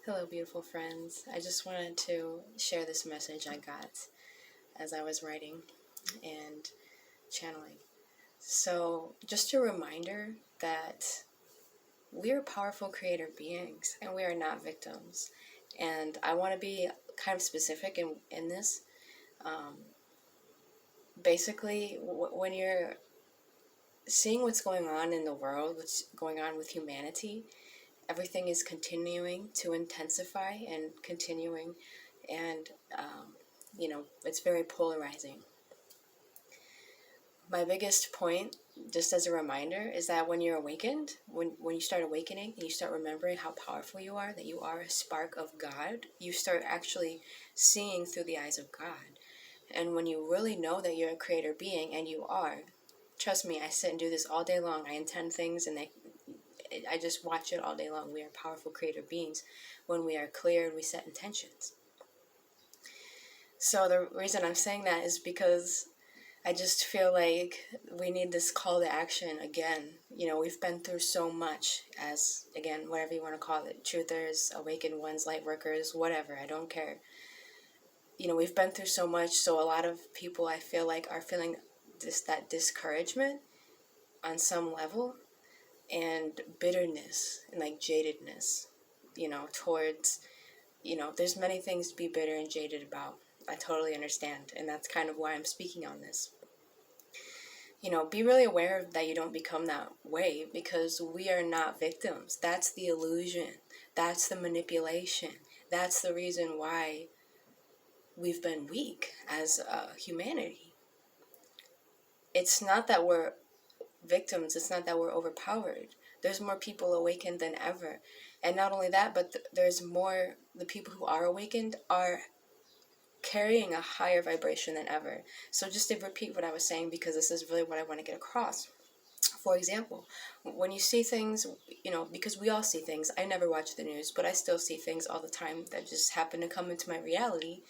Hello, beautiful friends. I just wanted to share this message I got as I was writing and channeling. So, just a reminder that we are powerful creator beings and we are not victims. And I want to be kind of specific in this. Um, Basically, when you're seeing what's going on in the world, what's going on with humanity, everything is continuing to intensify and continuing, and it's very polarizing. My biggest point, just as a reminder, is that when you're awakened, when you start awakening and you start remembering how powerful you are, that you are a spark of God, you start actually seeing through the eyes of God. And when you really know that you're a creator being, and you are, trust me, I sit and do this all day long. I intend things and I just watch it all day long. We are powerful creator beings when we are clear and we set intentions. So the reason I'm saying that is because I just feel like we need this call to action again. We've been through so much as, again, whatever you want to call it, truthers, awakened ones, light workers, whatever, I don't care. We've been through so much, so a lot of people, I feel like, are feeling that discouragement on some level, and bitterness and like jadedness, towards, there's many things to be bitter and jaded about. I totally understand, and that's kind of why I'm speaking on this. Be really aware that you don't become that way, because we are not victims. That's the illusion. That's the manipulation. That's the reason why we've been weak as humanity. It's not that we're victims. It's not that we're overpowered. There's more people awakened than ever. And not only that, but there's more, the people who are awakened are carrying a higher vibration than ever. So just to repeat what I was saying, because this is really what I want to get across. For example, when you see things, because we all see things. I never watch the news, but I still see things all the time that just happen to come into my reality,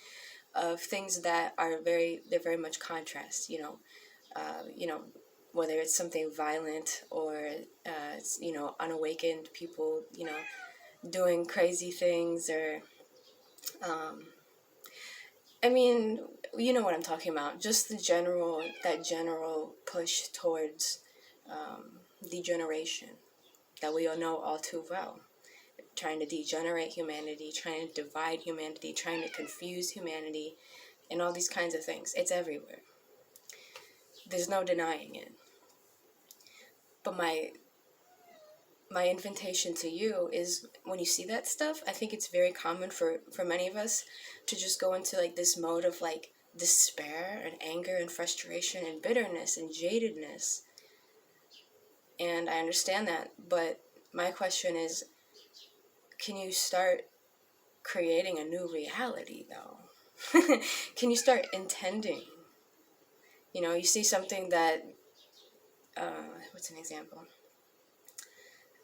of things that are they're very much contrast, whether it's something violent or, unawakened people, doing crazy things, or, I mean, you know what I'm talking about. Just that general push towards degeneration that we all know all too well. Trying to degenerate humanity, trying to divide humanity, trying to confuse humanity, and all these kinds of things. It's everywhere. There's no denying it. But my invitation to you is, when you see that stuff, I think it's very common for many of us to just go into like this mode of like despair and anger and frustration and bitterness and jadedness. And I understand that, but my question is, can you start creating a new reality though? Can you start intending? You see something that, what's an example?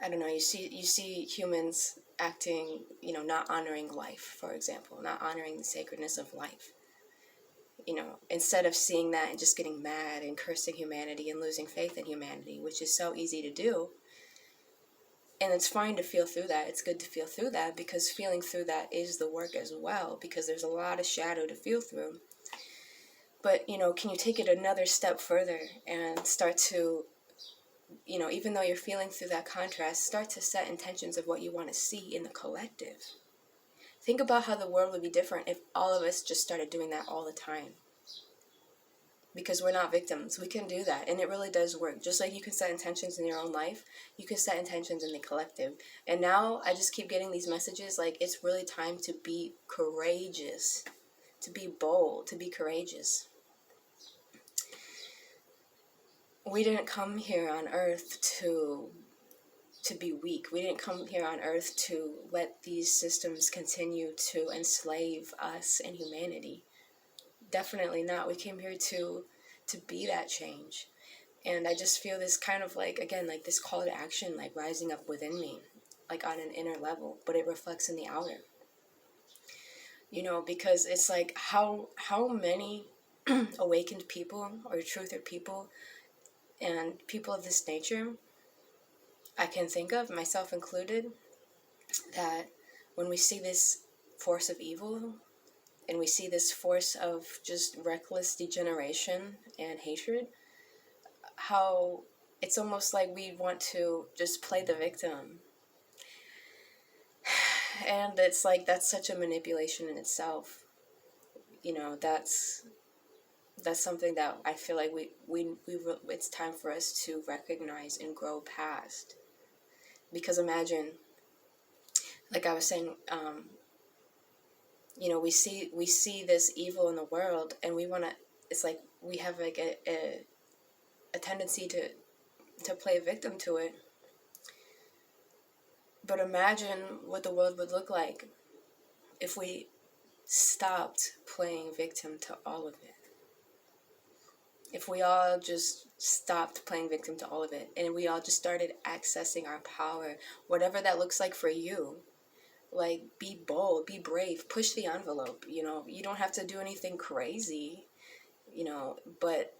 I don't know, you see humans acting, not honoring life, for example, not honoring the sacredness of life. Instead of seeing that and just getting mad and cursing humanity and losing faith in humanity, which is so easy to do. And it's fine to feel through that. It's good to feel through that, because feeling through that is the work as well, because there's a lot of shadow to feel through. But, can you take it another step further and start to, even though you're feeling through that contrast, start to set intentions of what you want to see in the collective. Think about how the world would be different if all of us just started doing that all the time. Because we're not victims. We can do that, and it really does work. Just like you can set intentions in your own life, you can set intentions in the collective. And now I just keep getting these messages like it's really time to be courageous, to be bold, to be courageous. We didn't come here on earth to be weak. We didn't come here on earth to let these systems continue to enslave us and humanity. Definitely not. We came here to be that change. And I just feel this kind of like, again, like this call to action, like rising up within me, like on an inner level, but it reflects in the outer. Because it's like how many awakened people or truther people and people of this nature I can think of, myself included, that when we see this force of evil and we see this force of just reckless degeneration and hatred, how it's almost like we want to just play the victim. And it's like, that's such a manipulation in itself. You know, that's something that I feel like it's time for us to recognize and grow past. Because imagine, like I was saying, you know, we see this evil in the world, and we want to. It's like we have like a tendency to play victim to it. But imagine what the world would look like if we stopped playing victim to all of it. If we all just stopped playing victim to all of it, and we all just started accessing our power, whatever that looks like for you. Like, be bold, be brave, push the envelope, you know. You don't have to do anything crazy, you know, but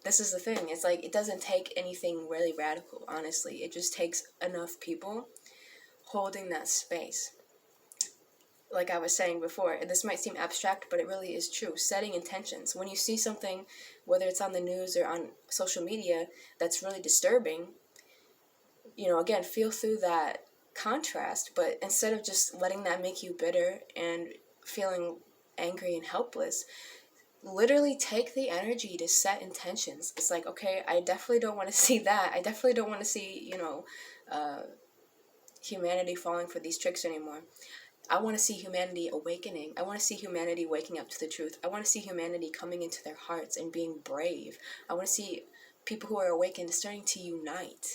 this is the thing. It's like, it doesn't take anything really radical, honestly. It just takes enough people holding that space. Like I was saying before, and this might seem abstract, but it really is true. Setting intentions. When you see something, whether it's on the news or on social media, that's really disturbing, you know, again, feel through that contrast, but instead of just letting that make you bitter and feeling angry and helpless, literally take the energy to set intentions. It's like, okay, I definitely don't want to see that. I definitely don't want to see, you know, humanity falling for these tricks anymore. I want to see humanity awakening. I want to see humanity waking up to the truth. I want to see humanity coming into their hearts and being brave. I want to see people who are awakened starting to unite,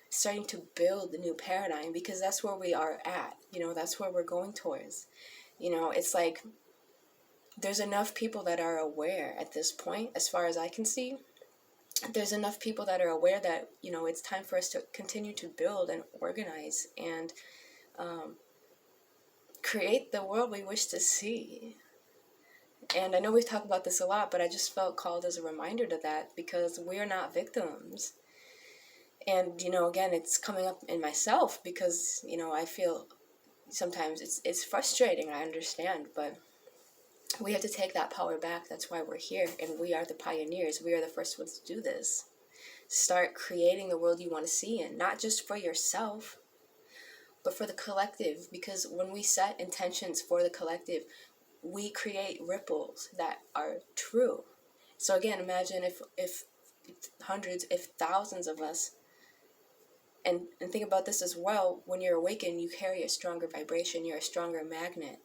starting to build the new paradigm, because that's where we are at. You know, that's where we're going towards. You know, it's like there's enough people that are aware at this point, as far as I can see. There's enough people that are aware that, you know, it's time for us to continue to build and organize and create the world we wish to see. And I know we've talked about this a lot, but I just felt called as a reminder to that, because we are not victims. And, you know, again, it's coming up in myself because, you know, I feel sometimes it's frustrating, I understand, but we have to take that power back. That's why we're here, and we are the pioneers. We are the first ones to do this. Start creating the world you want to see in, not just for yourself, but for the collective, because when we set intentions for the collective, we create ripples that are true. So again, imagine if hundreds, if thousands of us, and think about this as well, when you're awakened, you carry a stronger vibration, you're a stronger magnet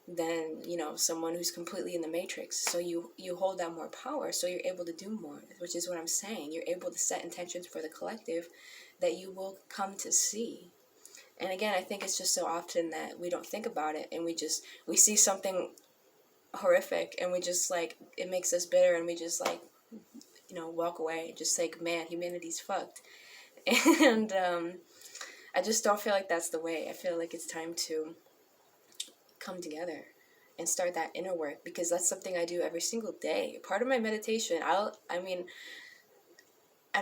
than, you know, someone who's completely in the matrix. So you hold that more power, so you're able to do more, which is what I'm saying. You're able to set intentions for the collective that you will come to see. And again, I think it's just so often that we don't think about it, and we see something horrific, and we just like, it makes us bitter, and we just like, you know, walk away, just like, man, humanity's fucked. And I just don't feel like that's the way. I feel like it's time to come together and start that inner work, because that's something I do every single day. Part of my meditation, I'm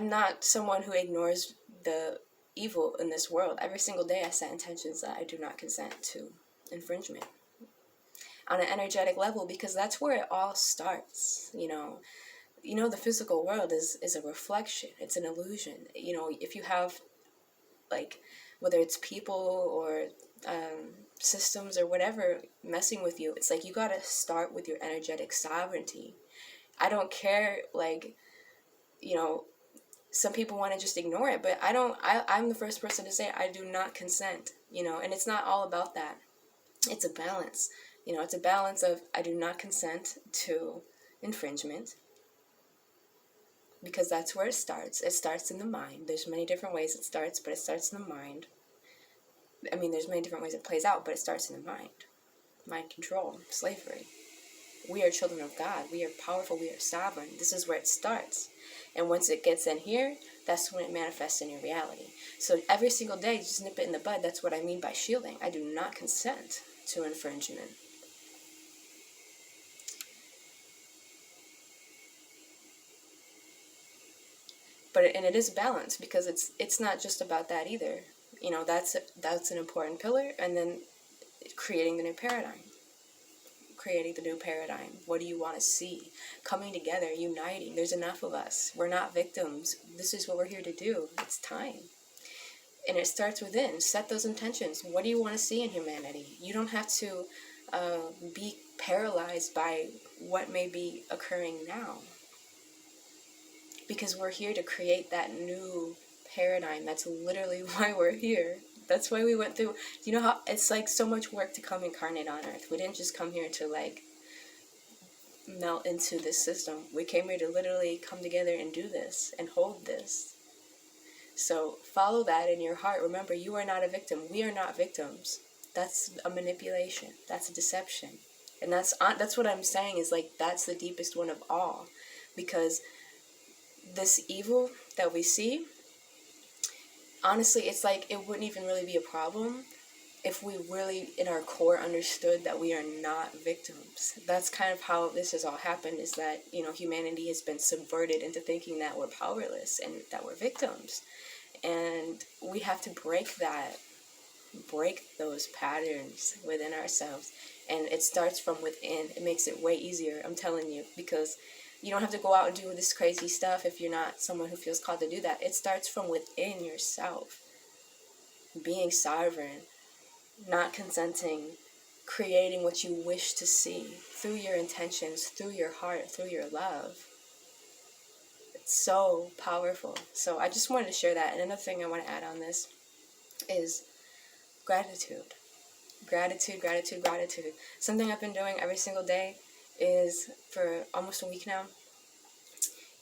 not someone who ignores the evil in this world. Every single day I set intentions that I do not consent to infringement on an energetic level, because that's where it all starts. You know, the physical world is a reflection. It's an illusion. You know, if you have, like, whether it's people or systems or whatever messing with you, it's like, you gotta start with your energetic sovereignty. I don't care, like, you know, some people want to just ignore it, but I'm the first person to say I do not consent, you know. And it's not all about that. It's a balance. You know, it's a balance of, I do not consent to infringement, because that's where it starts. It starts in the mind. There's many different ways it starts, but it starts in the mind. I mean, there's many different ways it plays out, but it starts in the mind. Mind control, slavery. We are children of God. We are powerful. We are sovereign. This is where it starts. And once it gets in here, that's when it manifests in your reality. So every single day, just nip it in the bud. That's what I mean by shielding. I do not consent to infringement. And it is balanced, because it's not just about that either. You know, that's an important pillar. And then creating the new paradigm. Creating the new paradigm. What do you want to see? Coming together, uniting. There's enough of us. We're not victims. This is what we're here to do. It's time. And it starts within. Set those intentions. What do you want to see in humanity? You don't have to be paralyzed by what may be occurring now. Because we're here to create that new paradigm. That's literally why we're here. That's why we went through, you know how it's like so much work to come incarnate on Earth. We didn't just come here to like melt into this system. We came here to literally come together and do this and hold this. So follow that in your heart. Remember, you are not a victim. We are not victims. That's a manipulation. That's a deception. And that's what I'm saying is like that's the deepest one of all. Because this evil that we see, honestly, it's like it wouldn't even really be a problem if we really in our core understood that we are not victims. That's kind of how this has all happened, is that, you know, humanity has been subverted into thinking that we're powerless and that we're victims. And we have to break those patterns within ourselves. And it starts from within. It makes it way easier, I'm telling you, because you don't have to go out and do this crazy stuff if you're not someone who feels called to do that. It starts from within yourself. Being sovereign, not consenting, creating what you wish to see through your intentions, through your heart, through your love. It's so powerful. So I just wanted to share that. And another thing I want to add on this is gratitude. Gratitude, gratitude, gratitude. Something I've been doing every single day is, for almost a week now,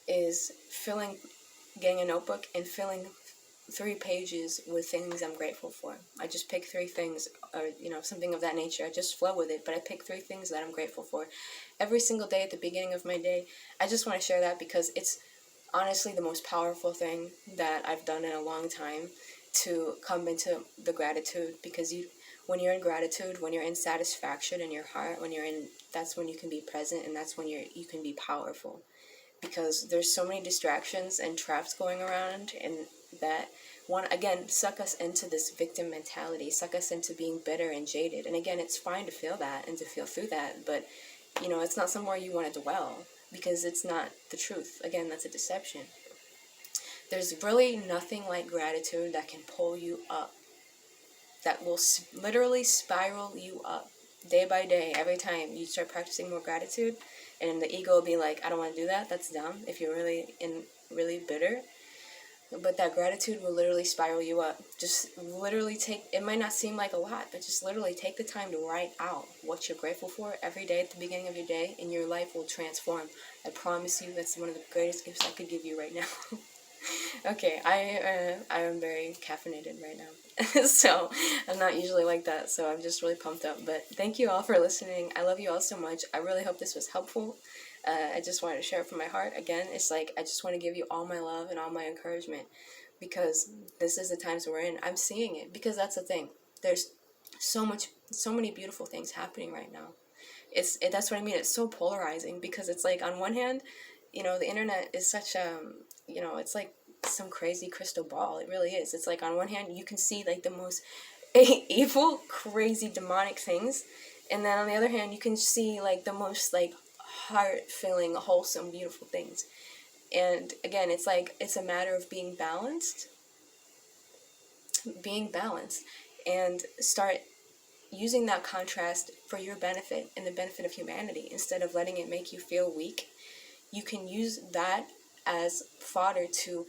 is getting a notebook and filling 3 pages with things I'm grateful for. I just pick 3 things, or, you know, something of that nature. I just flow with it, but I pick 3 things that I'm grateful for every single day at the beginning of my day. I just want to share that because it's honestly the most powerful thing that I've done in a long time, to come into the gratitude. Because when you're in gratitude, when you're in satisfaction in your heart, that's when you can be present, and that's when you can be powerful. Because there's so many distractions and traps going around, and that again suck us into this victim mentality, suck us into being bitter and jaded. And again, it's fine to feel that and to feel through that, but you know, it's not somewhere you want to dwell, because it's not the truth. Again, that's a deception. There's really nothing like gratitude that can pull you up, that will literally spiral you up day by day. Every time you start practicing more gratitude, and the ego will be like, I don't want to do that, that's dumb, if you're really bitter. But that gratitude will literally spiral you up. Just literally it might not seem like a lot, but just literally take the time to write out what you're grateful for every day at the beginning of your day, and your life will transform. I promise you, that's one of the greatest gifts I could give you right now. Okay, I am very caffeinated right now, so I'm not usually like that, so I'm just really pumped up. But thank you all for listening. I love you all so much. I really hope this was helpful. I just wanted to share it from my heart. Again, it's like I just want to give you all my love and all my encouragement, because this is the times we're in. I'm seeing it, because that's the thing. There's so many beautiful things happening right now. That's what I mean. It's so polarizing, because it's like, on one hand, you know, the internet is such you know, it's like some crazy crystal ball. It really is. It's like, on one hand, you can see like the most evil, crazy, demonic things, and then on the other hand, you can see like the most like heart-filling, wholesome, beautiful things. And again, it's like, it's a matter of being balanced, and start using that contrast for your benefit and the benefit of humanity, instead of letting it make you feel weak. You can use that as fodder to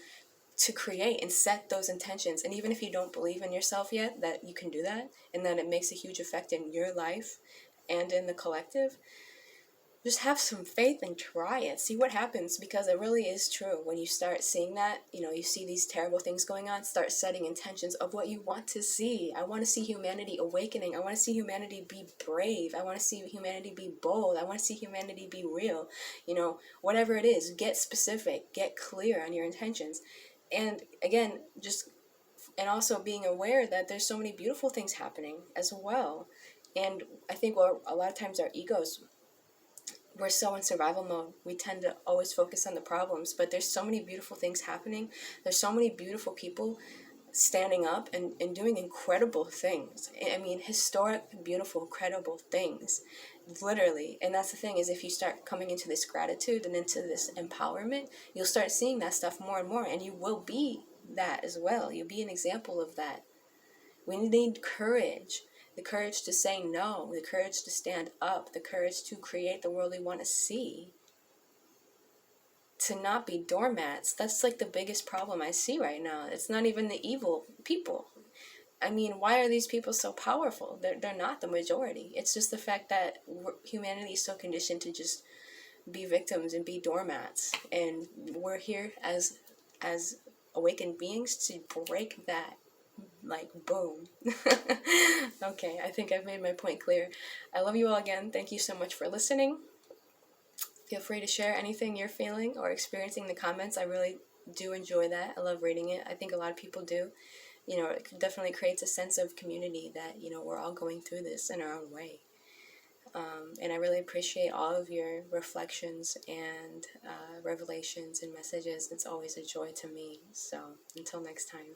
create and set those intentions. And even if you don't believe in yourself yet that you can do that, and that it makes a huge effect in your life and in the collective, just have some faith and try it. See what happens, because it really is true. When you start seeing that, you know, you see these terrible things going on, start setting intentions of what you want to see. I want to see humanity awakening. I want to see humanity be brave. I want to see humanity be bold. I want to see humanity be real. You know, whatever it is, get specific, get clear on your intentions. And again, and also being aware that there's so many beautiful things happening as well. And I think a lot of times our egos, we're so in survival mode. We tend to always focus on the problems, but there's so many beautiful things happening. There's so many beautiful people standing up and doing incredible things. I mean, historic, beautiful, incredible things, literally. And that's the thing, is if you start coming into this gratitude and into this empowerment, you'll start seeing that stuff more and more, and you will be that as well. You'll be an example of that. We need courage. The courage to say no, the courage to stand up, the courage to create the world we want to see. To not be doormats. That's like the biggest problem I see right now. It's not even the evil people. I mean, why are these people so powerful? They're not the majority. It's just the fact that humanity is so conditioned to just be victims and be doormats. And we're here as awakened beings to break that. Like, boom. Okay, I think I've made my point clear. I love you all again. Thank you so much for listening. Feel free to share anything you're feeling or experiencing in the comments. I really do enjoy that. I love reading it. I think a lot of people do. You know, it definitely creates a sense of community that, you know, we're all going through this in our own way. And I really appreciate all of your reflections and revelations and messages. It's always a joy to me. So until next time.